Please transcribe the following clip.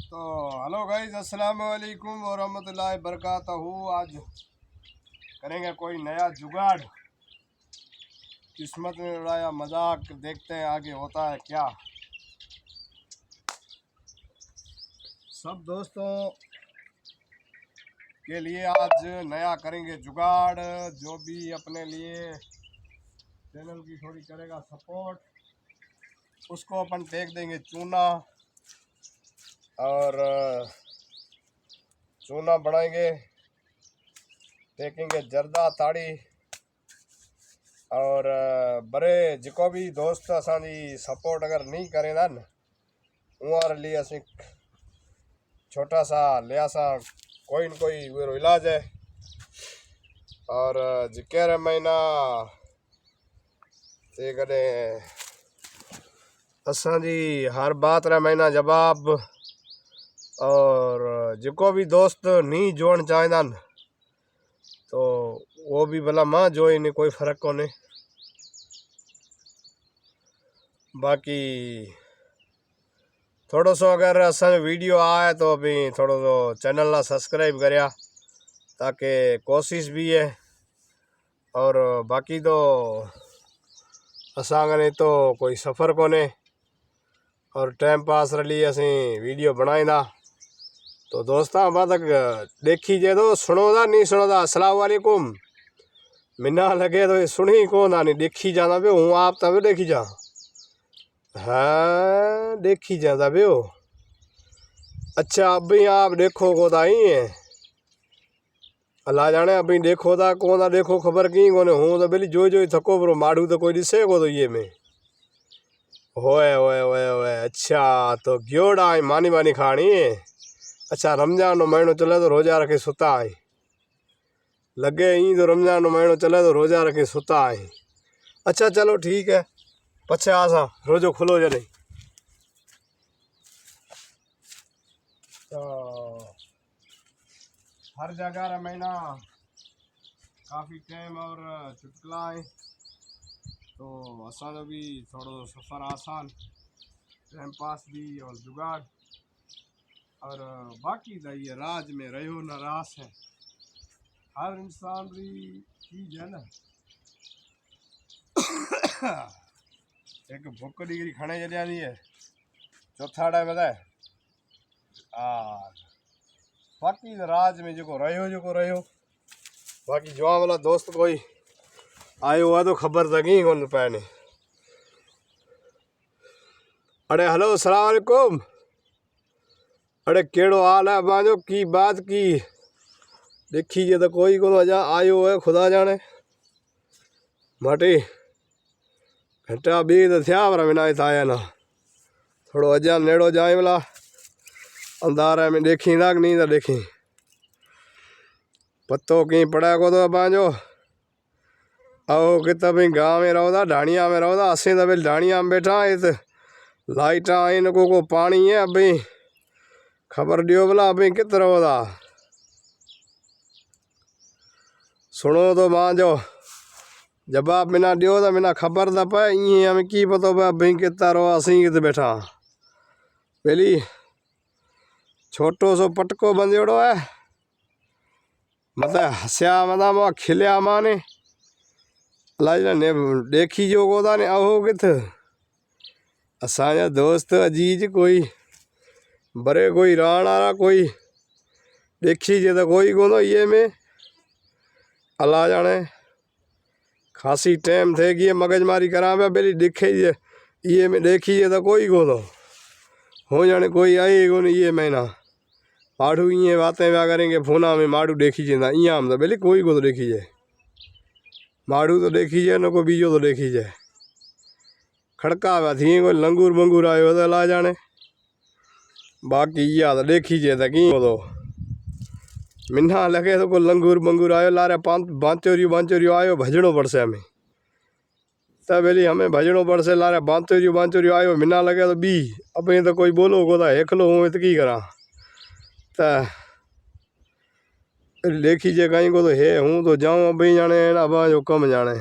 तो hello guys, अस्सलाम वालेकुम व रहमतुल्लाहि बरकातहू। आज करेंगे कोई नया जुगाड़, किस्मत ने उड़ाया मजाक, देखते हैं आगे होता है क्या। सब दोस्तों के लिए आज नया करेंगे जुगाड़। जो भी अपने लिए चैनल की थोड़ी करेगा सपोर्ट, उसको अपन फेंक देंगे चूना, और चूना बनाएंगे, फेंकेंगे जर्दा ताड़ी। और बड़े जिको भी दोस्त असांजी सपोर्ट अगर नहीं करें ना, उनके लिए असी छोटा सा लिया सा कोई न कोई वो इलाज है। और जिक्र महीना ते कदे असांजी हर बात रा महीना जवाब। और जिको भी दोस्त नहीं जोड़न चाहता तो वो भी भला मां जो इन्हें कोई फर्क को नहीं। बाकी थोड़ो सो अगर असा वीडियो आए तो अभी थोड़ो सो चैनल ना सब्सक्राइब करया, ताकि कोशिश भी है। और बाकी तो असा तो कोई सफ़र को नहीं, और टाइम पास रही असी वीडियो बनाईंदा। तो दोस्तां अब तक देखी जे तो सुनोदा नहीं सुनोदा। अस्सलाम वालेकुम। मिना लगे तो सुनी कौन नहीं देखी जाना पे हूँ आप तब देखी जा। हाँ देखी जाता पे हो। अच्छा अभी आप देखो को ताई है अल्लाह जाने। अभी देखो था कौन था देखो खबर की कोने हूँ तो बेली जो थको बरो माड़ू तो कोई दिसे को तो ये में होए होए होए होए। अच्छा तो ग्योड़ा मानी मानी खानी है। अच्छा रमजान नो महीनो चले तो रोजा रखे सुता है लगे ई तो रमजान नो महीनो चले तो रोजा रखे सुता है। अच्छा चलो ठीक है, पछे आसा रोजो खुलो जने। तो हर जगह रा महीना काफ़ी टाइम और चुटकला है, तो असा भी थोड़ो सफ़र आसान, टाइम पास भी और जुगाड़। और बाकी तो ये राज में रहो न रास है, हर इंसान की चीज है ना। एक भुक डिग्री खाने चलिया नहीं है, चौथा टाइम बताए। बाकी तो राज में जो रहो बाकी जो वाला दोस्त कोई आयो हुआ तो खबर तक कौन पैने। अरे हेलो अस्सलाम वालेकुम। अरे केड़ो हाल है बाजो की बात की देखी जे तो कोई को अजा आयो है खुदा जाने। माटी घंटा बी तो थिया पर बिना आया ना थोड़ो अजा नेड़ो जाए वाला अंधारा में देखी ना नहीं तो देखी पत्तो कहीं पड़ा को तो बाजो आओ कि तभी गाँव में रहो था ढाणिया में रहो था। असी तो अभी ढाणिया में बैठा है, लाइट इनको को पानी है। अभी खबर दियो बोला अभी कित रहो था सुनो तो मां जो जवाब बिना दियो तो बिना खबर था पे ये हमें की पता पे अभी कितना रहो असी कित बैठा। पहली छोटो सो पटको बंदेड़ो है मतलब हस्या मतलब खिलिया माने अल्लाह ने देखी जो को था ने आओ कित असांजा दोस्त अजीज कोई बड़े कोई राणा कोई देखी जे तो कोई को ये में अल्लाह जाने। खासी टाइम थे कि मगजमारी करा पे बेली दिखे जे ये में देखी जे तो कोई को हो जाने कोई आई को ये महीना माड़ू ये बातें व्या करेंगे फोना में माड़ू देखी जेना इं तो बेली कोई को तो देखी जाए माड़ू तो देखी जाए न को बीजो तो देखी जाए खड़का व्या थी कोई लंगूर मंगूर आयो तो अल्लाह जाने। बाकी या तो देखी जे तो की तो मिन्ना लगे तो कोई लंगूर मंगूर आयो लारे बांचोरियो आयो भजनो पड़से हमें तब बेली हमें भजनो पड़से लारे बांचोरियो आयो मिन्ना लगे तो बी अभी तो कोई बोलो को था हेखलो हूँ तो की करा देखी जे कहीं को तो है हूँ तो जाऊँ अभी जाने अब जो कम जाने।